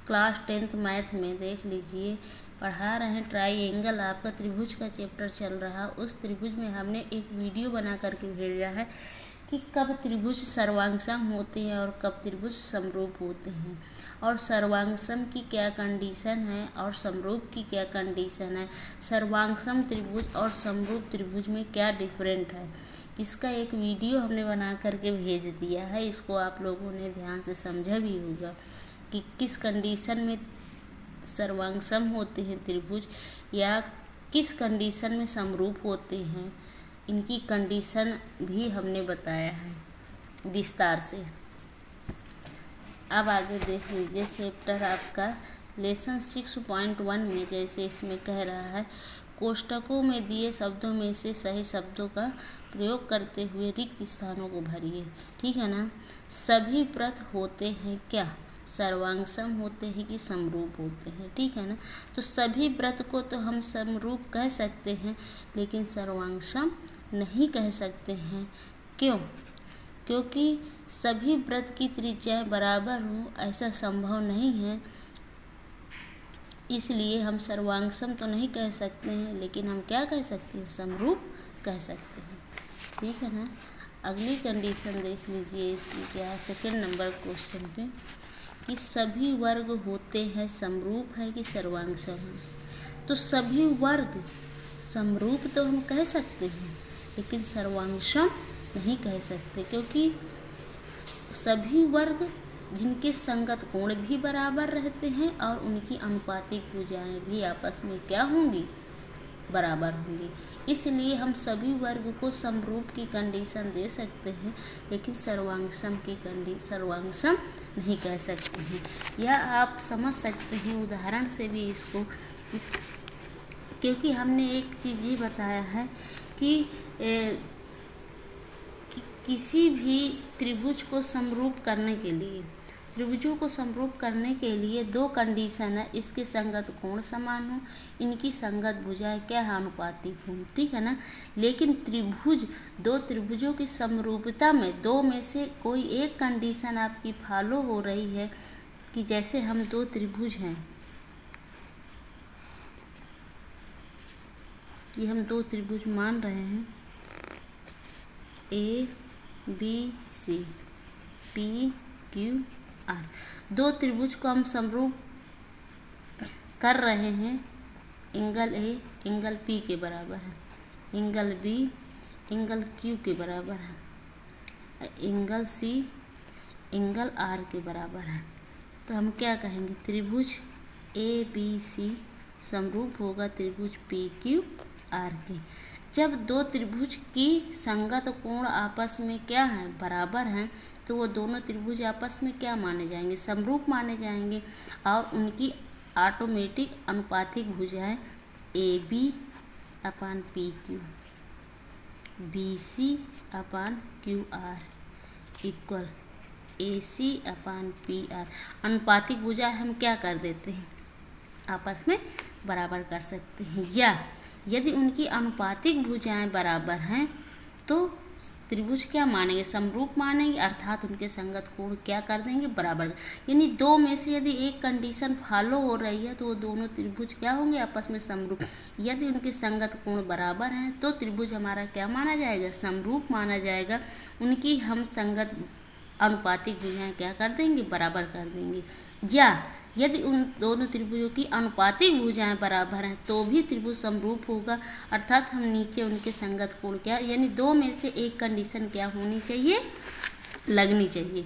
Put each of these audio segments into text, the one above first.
Class 10th math में देख लीजिए, पढ़ा रहे हैं ट्राइएंगल, आपका त्रिभुज का चैप्टर चल रहा। उस त्रिभुज में हमने एक वीडियो बना करके भेजा है कि कब त्रिभुज सर्वांगसम होते हैं और कब त्रिभुज समरूप होते हैं, और सर्वांगसम की क्या कंडीशन है और समरूप की क्या कंडीशन है, सर्वांगसम त्रिभुज और समरूप त्रिभुज में क्या डिफरेंट है। इसका एक वीडियो हमने बना करके भेज दिया है। इसको आप लोगों ने ध्यान से समझा भी होगा कि किस कंडीशन में सर्वांगसम होते हैं त्रिभुज या किस कंडीशन में समरूप होते हैं। इनकी कंडीशन भी हमने बताया है विस्तार से। अब आगे देख लीजिए चैप्टर आपका लेसन 6.1 में, जैसे इसमें कह रहा है, कोष्टकों में दिए शब्दों में से सही शब्दों का प्रयोग करते हुए रिक्त स्थानों को भरिए। ठीक है ना। सभी व्रत होते हैं क्या, सर्वांगसम होते हैं कि समरूप होते हैं। ठीक है ना। तो सभी व्रत को तो हम समरूप कह सकते हैं, लेकिन सर्वांगसम नहीं कह सकते हैं। क्यों? क्योंकि सभी व्रत की त्रिज्याएं बराबर हो ऐसा संभव नहीं है, इसलिए हम सर्वांगसम तो नहीं कह सकते हैं, लेकिन हम क्या कह सकते हैं, समरूप कह सकते हैं। ठीक है ना। अगली कंडीशन देख लीजिए इसमें क्या है, सेकंड नंबर क्वेश्चन पे, कि सभी वर्ग होते हैं समरूप है कि सर्वांगसम है। तो सभी वर्ग समरूप तो हम कह सकते हैं, लेकिन सर्वांगसम नहीं कह सकते, क्योंकि सभी वर्ग जिनके संगत कोण भी बराबर रहते हैं और उनकी अनुपातिक भुजाएं भी आपस में क्या होंगी, बराबर होंगी। इसलिए हम सभी वर्ग को समरूप की कंडीशन दे सकते हैं, लेकिन सर्वांगसम नहीं कह सकते हैं। या आप समझ सकते हैं उदाहरण से भी इसको, क्योंकि हमने एक चीज़ ये बताया है कि किसी भी त्रिभुज को समरूप करने के लिए, त्रिभुजों को समरूप करने के लिए दो कंडीशन है, इसके संगत कोण समान हो, इनकी संगत भुजाएं क्या है, अनुपातिक हो। ठीक है ना। लेकिन दो त्रिभुजों की समरूपता में दो में से कोई एक कंडीशन आपकी फॉलो हो रही है, कि जैसे हम दो त्रिभुज हैं, ये हम दो त्रिभुज मान रहे हैं, A B C P Q R. दो त्रिभुज को हम समरूप कर रहे हैं, एंगल ए एंगल पी के बराबर है, एंगल बी एंगल क्यू के बराबर है, एंगल सी एंगल आर के बराबर है। तो हम क्या कहेंगे, त्रिभुज ए बी सी समरूप होगा त्रिभुज पी क्यू आर के। जब दो त्रिभुज की संगत कोण आपस में क्या है, बराबर हैं, तो वो दोनों त्रिभुज आपस में क्या माने जाएंगे, समरूप माने जाएंगे, और उनकी ऑटोमेटिक अनुपातिक भुजाएं A B upon P Q, B C upon Q R equal A C upon P R. अनुपातिक भुजा हम क्या कर देते हैं, आपस में बराबर कर सकते हैं। या यदि उनकी अनुपातिक भुजाएं बराबर हैं तो त्रिभुज क्या मानेंगे, समरूप मानेंगे, अर्थात उनके संगत कोण क्या कर देंगे, बराबर। यानी दो में से यदि एक कंडीशन फॉलो हो रही है तो वो दोनों त्रिभुज क्या होंगे, आपस में समरूप। यदि उनके संगत कोण बराबर हैं तो त्रिभुज हमारा क्या माना जाएगा, समरूप माना जाएगा। उनकी हम संगत अनुपातिक भुजाएं क्या कर देंगे, बराबर कर देंगे। या यदि उन दोनों त्रिभुजों की अनुपातिक भुजाएं बराबर हैं तो भी त्रिभुज समरूप होगा, अर्थात हम नीचे उनके संगत कोण क्या, यानी दो में से एक कंडीशन क्या होनी चाहिए, लगनी चाहिए।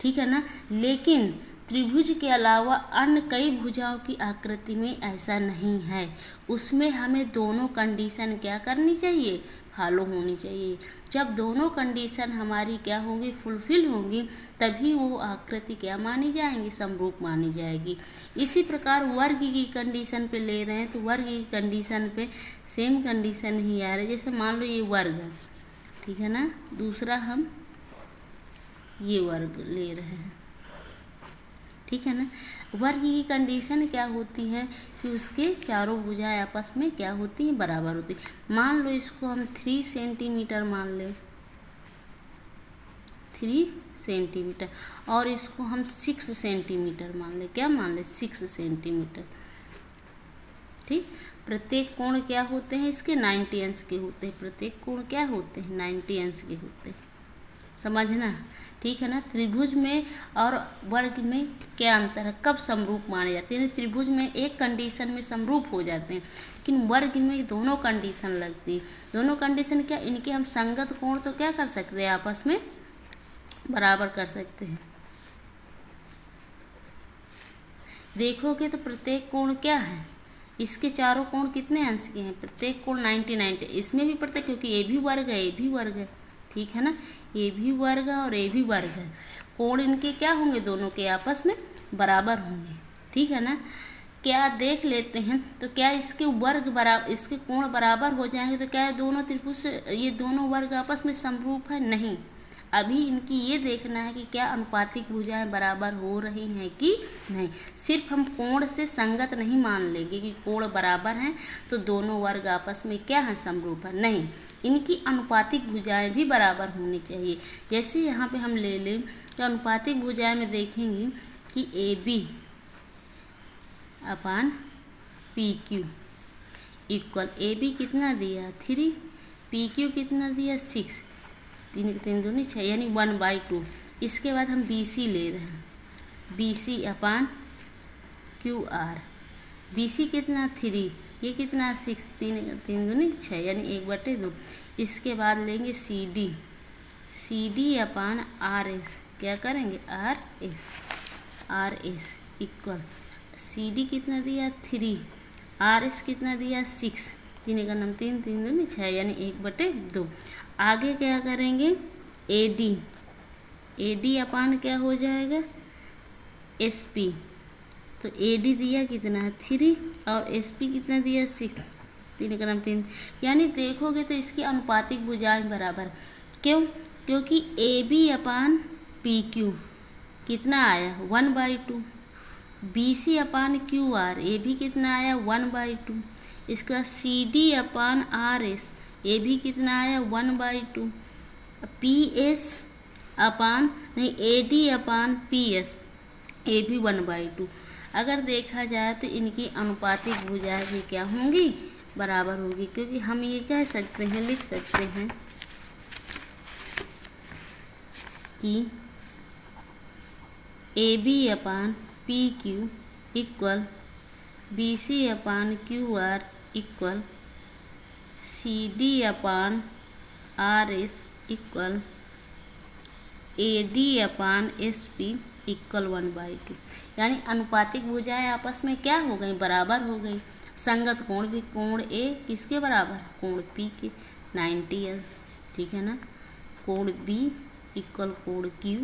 ठीक है ना। लेकिन त्रिभुज के अलावा अन्य कई भुजाओं की आकृति में ऐसा नहीं है, उसमें हमें दोनों कंडीशन क्या करनी चाहिए, फॉलो होनी चाहिए। जब दोनों कंडीशन हमारी क्या होंगी, फुलफिल होंगी, तभी वो आकृति क्या मानी जाएंगी, समरूप मानी जाएगी। इसी प्रकार वर्ग की कंडीशन पे ले रहे हैं तो वर्ग की कंडीशन पे सेम कंडीशन ही आ रही है। जैसे मान लो ये वर्ग है, ठीक है ना, दूसरा हम ये वर्ग ले रहे हैं, ठीक है ना। वर्ग की कंडीशन क्या होती है कि उसके चारों भुजाएं आपस में क्या होती हैं, बराबर होती है। मान लो इसको हम 3 सेंटीमीटर मान लें, 3 सेंटीमीटर, और इसको हम 6 सेंटीमीटर मान लें। क्या मान लें? 6 सेंटीमीटर। ठीक, प्रत्येक कोण क्या होते हैं इसके? 90 अंश के होते हैं। प्रत्येक कोण क्या होते हैं? 90 अंश के होते हैं। समझना, ठीक है ना। त्रिभुज में और वर्ग में क्या अंतर है? कब समरूप माने जाते हैं? त्रिभुज में एक कंडीशन में समरूप हो जाते हैं, लेकिन वर्ग में दोनों कंडीशन लगती है। दोनों कंडीशन क्या? इनके हम संगत कोण तो क्या कर सकते हैं? आपस में बराबर कर सकते हैं। देखोगे तो प्रत्येक कोण क्या है? इसके चारों कोण कितने अंश के हैं? प्रत्येक कोण 90 इसमें भी प्रत्येक, क्योंकि ये भी वर्ग है, ये भी वर्ग है, ठीक है ना। ये भी वर्ग है और ये भी वर्ग है। कोण इनके क्या होंगे? दोनों के आपस में बराबर होंगे, ठीक है ना। क्या देख लेते हैं, तो क्या इसके वर्ग बराबर, इसके कोण बराबर हो जाएंगे तो क्या दोनों त्रिभुज, ये दोनों वर्ग आपस में समरूप है? नहीं। अभी इनकी ये देखना है कि क्या अनुपातिक भुजाएं बराबर हो रही हैं कि नहीं। सिर्फ हम कोण से संगत नहीं मान लेंगे कि कोण बराबर हैं तो दोनों वर्ग आपस में क्या है? समरूप है। नहीं, इनकी अनुपातिक भुजाएं भी बराबर होनी चाहिए। जैसे यहाँ पे हम ले लें तो अनुपातिक भुजाएं में देखेंगे कि AB अपान PQ इक्वल, AB कितना दिया? 3, PQ कितना दिया? 6, 3 दूनी 6 यानी 1/2। इसके बाद हम BC ले रहे हैं, BC अपान QR। BC कितना? 3, ये कितना? 6, 3 दूनी 6 यानी 1/2। इसके बाद लेंगे CD अपान RS। क्या करेंगे? RS इक्वल, CD कितना दिया? 3, RS कितना दिया? 6, 3 का नाम 3 दूनी 6 यानी 1/2। आगे क्या करेंगे? AD अपान क्या हो जाएगा? SP। तो AD दिया कितना? 3 और SP कितना दिया? 6, 3 का नाम 3, यानी देखोगे तो इसकी अनुपातिक भुजाएं बराबर। क्यों? क्योंकि AB अपान PQ कितना आया? 1/2। BC अपान QR, ये भी कितना आया? 1/2। इसके बाद CD अपान RS, ये भी कितना आया? 1/2। PS अपान नहीं, AD अपान PS, ये भी 1/2। अगर देखा जाए तो इनकी अनुपातिक भुजाएं भी क्या होंगी? बराबर होगी। क्योंकि हम ये कह सकते हैं, लिख सकते हैं कि AB अपान PQ इक्वल BC अपान QR इक्वल CD अपान RS इक्वल AD अपान SP इक्वल 1/2। यानी अनुपातिक भुजाएं आपस में क्या हो गई? बराबर हो गई। संगत कोण भी, कोण A किसके बराबर? कोण P के 90 अंश, ठीक है ना। कोण B इक्वल कोण Q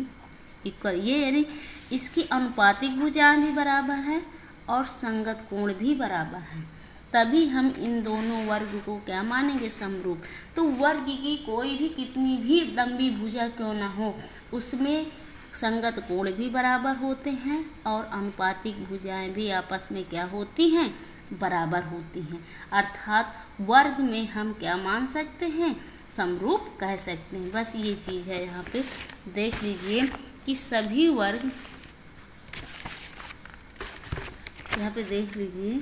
इक्वल, ये यानी इसकी अनुपातिक भुजाएं भी बराबर है और संगत कोण भी बराबर है। तभी हम इन दोनों वर्ग को क्या मानेंगे? समरूप। तो वर्ग की कोई भी कितनी भी लंबी भुजा क्यों ना हो, उसमें संगत कोण भी बराबर होते हैं और अनुपातिक भुजाएं भी आपस में क्या होती हैं? बराबर होती हैं। अर्थात वर्ग में हम क्या मान सकते हैं? समरूप कह सकते हैं। बस ये चीज़ है। यहाँ पे देख लीजिए कि सभी वर्ग, यहाँ पे देख लीजिए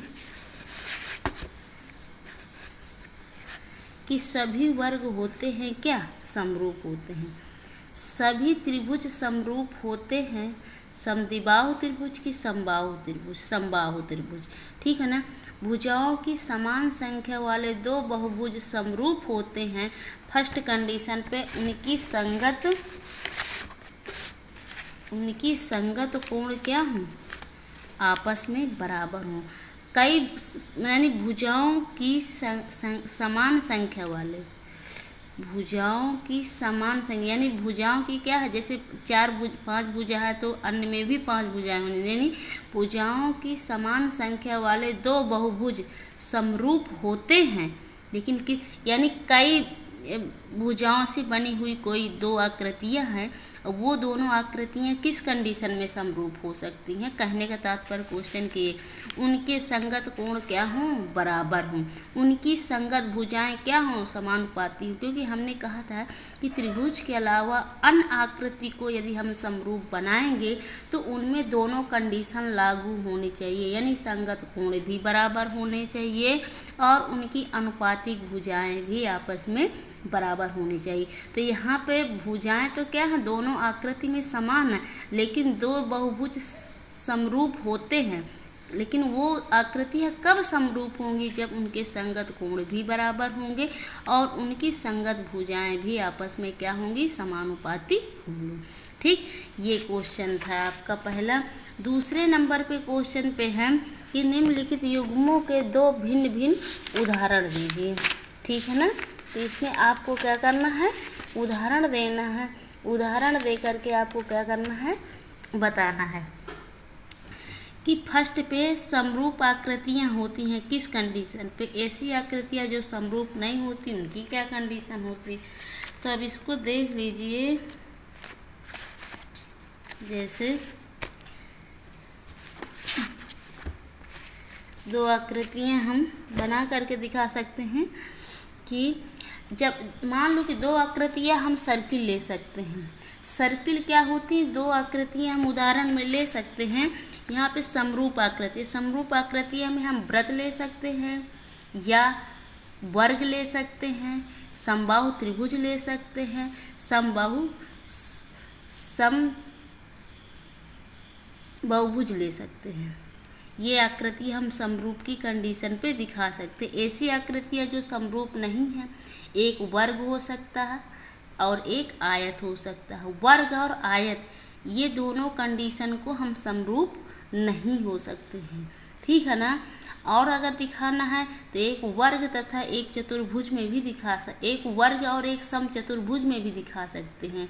कि सभी वर्ग होते हैं क्या? समरूप होते हैं। सभी त्रिभुज समरूप होते हैं। समद्विबाहु त्रिभुज की समबाहु त्रिभुज, ठीक है ना। भुजाओं की समान संख्या वाले दो बहुभुज समरूप होते हैं। फर्स्ट कंडीशन पे उनकी संगत कोण क्या हो? आपस में बराबर हों। कई यानी भुजाओं की समान संख्या वाले, भुजाओं की समान संख्या यानी भुजाओं की क्या है? जैसे 5 भुजा है तो अन्य में भी 5 भुजाएं होंगी। यानी भुजाओं की समान संख्या वाले दो बहुभुज समरूप होते हैं। लेकिन यानी कई भुजाओं से बनी हुई कोई दो आकृतियां हैं वो दोनों आकृतियाँ किस कंडीशन में समरूप हो सकती हैं? कहने का तात्पर्य क्वेश्चन के उनके संगत कोण क्या हों? बराबर हों। उनकी संगत भुजाएं क्या हों? समानुपाती हों। क्योंकि हमने कहा था कि त्रिभुज के अलावा अन्य आकृति को यदि हम समरूप बनाएंगे तो उनमें दोनों कंडीशन लागू होनी चाहिए, यानी संगत कोण भी बराबर होने चाहिए और उनकी अनुपातिक भुजाएं भी आपस में बराबर होनी चाहिए। तो यहाँ पे भुजाएं तो क्या है, दोनों आकृति में समान है, लेकिन दो बहुभुज समरूप होते हैं। लेकिन वो आकृतियाँ कब समरूप होंगी? जब उनके संगत कोण भी बराबर होंगे और उनकी संगत भुजाएं भी आपस में क्या होंगी? समानुपाती होंगी। ठीक, ये क्वेश्चन था आपका पहला। दूसरे नंबर पे क्वेश्चन पे है कि निम्नलिखित युग्मों के दो भिन्न भिन्न उदाहरण दीजिए। ठीक है ना, तो इसमें आपको क्या करना है? उदाहरण देना है। उदाहरण दे करके आपको क्या करना है? बताना है कि फर्स्ट पे समरूप आकृतियाँ होती हैं किस कंडीशन पे? ऐसी आकृतियाँ जो समरूप नहीं होती उनकी क्या कंडीशन होती? तो अब इसको देख लीजिए। जैसे दो आकृतियाँ हम बना करके दिखा सकते हैं कि जब मान लो कि दो आकृतियाँ हम सर्किल ले सकते हैं। सर्किल क्या होती है? दो आकृतियाँ हम उदाहरण में ले सकते हैं। यहाँ पे समरूप आकृति, समरूप आकृतियाँ में हम वृत्त ले सकते हैं या वर्ग ले सकते हैं, समबाहु त्रिभुज ले सकते हैं, बहुभुज ले सकते हैं। ये आकृति हम समरूप की कंडीशन पे दिखा सकते। ऐसी आकृतियाँ जो समरूप नहीं है, एक वर्ग हो सकता है और एक आयत हो सकता है। वर्ग और आयत ये दोनों कंडीशन को हम समरूप नहीं हो सकते हैं। ठीक है ना। और अगर दिखाना है तो एक वर्ग तथा एक चतुर्भुज में भी एक वर्ग और एक समचतुर्भुज में भी दिखा सकते हैं।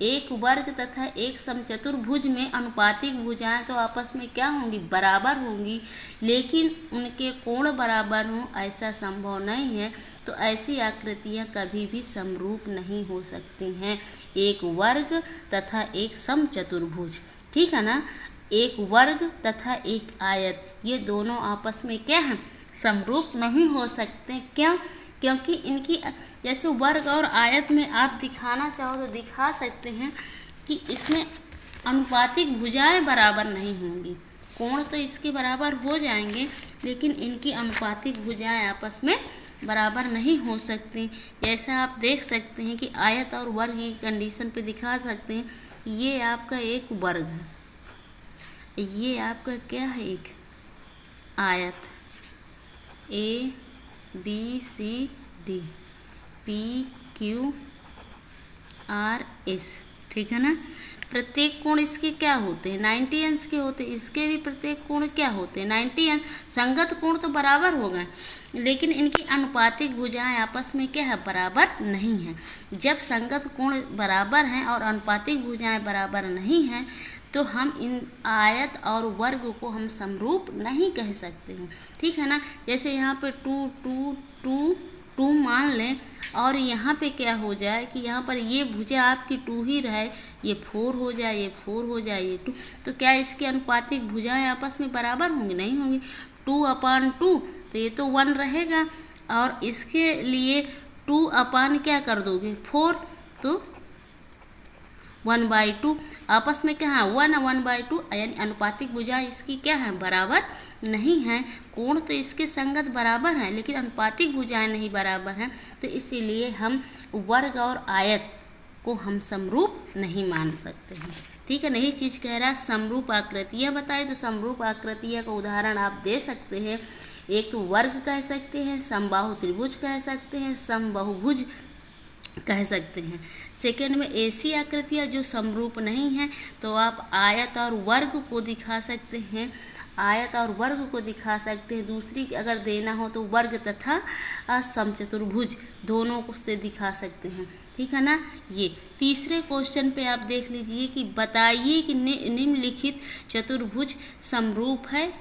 एक वर्ग तथा एक समचतुर्भुज में अनुपातिक भुजाएं तो आपस में क्या होंगी? बराबर होंगी, लेकिन उनके कोण बराबर हों ऐसा संभव नहीं है। तो ऐसी आकृतियां कभी भी समरूप नहीं हो सकती हैं। एक वर्ग तथा एक समचतुर्भुज, ठीक है ना, एक वर्ग तथा एक आयत, ये दोनों आपस में क्या है? समरूप नहीं हो सकते। क्यों? क्योंकि इनकी जैसे वर्ग और आयत में आप दिखाना चाहो तो दिखा सकते हैं कि इसमें अनुपातिक भुजाएं बराबर नहीं होंगी। कोण तो इसके बराबर हो जाएंगे, लेकिन इनकी अनुपातिक भुजाएं आपस में बराबर नहीं हो सकती। जैसा आप देख सकते हैं कि आयत और वर्ग की कंडीशन पे दिखा सकते हैं। ये आपका एक वर्ग है, ये आपका क्या है? एक आयत, A B C D P Q R S, ठीक है ना। प्रत्येक कोण इसके क्या होते हैं? 90 अंश के होते हैं। इसके भी प्रत्येक कोण क्या होते हैं? 90 अंश। संगत कोण तो बराबर हो गए, लेकिन इनकी अनुपातिक भुजाएं आपस में क्या है? बराबर नहीं है। जब संगत कोण बराबर हैं और अनुपातिक भुजाएं बराबर नहीं हैं तो हम इन आयत और वर्ग को हम समरूप नहीं कह सकते हैं। ठीक है ना। जैसे यहाँ पे 2 2 2 2 मान लें और यहाँ पे क्या हो जाए कि यहाँ पर ये भुजा आपकी 2 ही रहे, ये 4 हो जाए, ये 4 हो जाए, ये 2, तो क्या इसकी अनुपातिक भुजाएं आपस में बराबर होंगी? नहीं होंगी। 2/2 तो ये तो 1 रहेगा, और इसके लिए 2 क्या कर दोगे? 4, तो 1/2 आपस में क्या है? 1/2, यानी अनुपातिक भुजा इसकी क्या है? बराबर नहीं है। कोण तो इसके संगत बराबर हैं, लेकिन अनुपातिक भुजाएं नहीं बराबर हैं, तो इसीलिए हम वर्ग और आयत को हम समरूप नहीं मान सकते हैं। ठीक है। नहीं चीज़ कह रहा है समरूप आकृतियाँ बताए, तो समरूप आकृतियाँ का उदाहरण आप दे सकते हैं। एक तो वर्ग कह सकते हैं, समबाहु त्रिभुज कह सकते हैं, समबाहुभुज कह सकते हैं। सेकंड में ऐसी आकृतियाँ जो समरूप नहीं हैं तो आप आयत और वर्ग को दिखा सकते हैं, आयत और वर्ग को दिखा सकते हैं। दूसरी अगर देना हो तो वर्ग तथा समचतुर्भुज दोनों से दिखा सकते हैं। ठीक है ना। ये तीसरे क्वेश्चन पे आप देख लीजिए कि बताइए कि निम्नलिखित चतुर्भुज समरूप है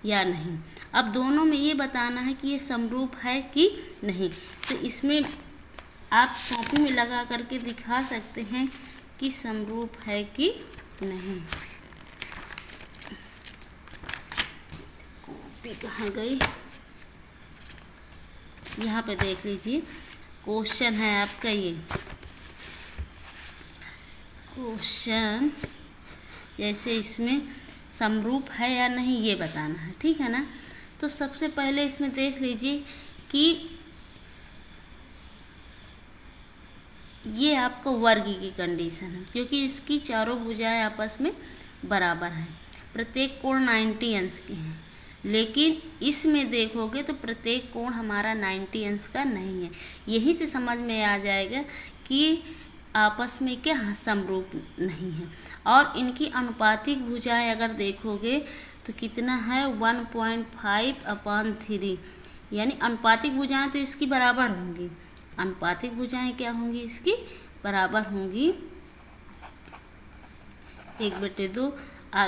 या नहीं। अब दोनों में ये बताना है कि ये समरूप है कि नहीं। तो इसमें आप कॉपी में लगा करके दिखा सकते हैं कि समरूप है कि नहीं। कॉपी कहाँ गई? यहाँ पे देख लीजिए, क्वेश्चन है आपका ये क्वेश्चन, जैसे इसमें समरूप है या नहीं ये बताना है, ठीक है ना। तो सबसे पहले इसमें देख लीजिए कि ये आपका वर्ग की कंडीशन है, क्योंकि इसकी चारों भुजाएं आपस में बराबर हैं, प्रत्येक कोण 90 अंश के हैं। लेकिन इसमें देखोगे तो प्रत्येक कोण हमारा 90 अंश का नहीं है। यहीं से समझ में आ जाएगा कि आपस में क्या समरूप नहीं है। और इनकी अनुपातिक भुजाएं अगर देखोगे तो कितना है 1.5/3, यानी अनुपातिक भुजाएं तो इसकी बराबर होंगी। अनुपातिक भुजाएं क्या होंगी? इसकी बराबर होंगी 1/2।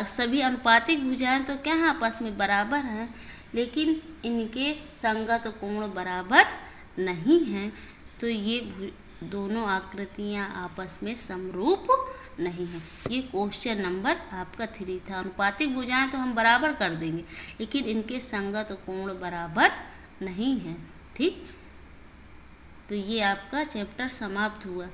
सभी अनुपातिक भुजाएं तो क्या है? आपस में बराबर हैं, लेकिन इनके संगत कोण बराबर नहीं हैं। तो ये दोनों आकृतियां आपस में समरूप नहीं है। ये क्वेश्चन नंबर आपका 3 था। अनुपातिक भुजाएं तो हम बराबर कर देंगे, लेकिन इनके संगत कोण बराबर नहीं है, ठीक। तो ये आपका चैप्टर समाप्त हुआ।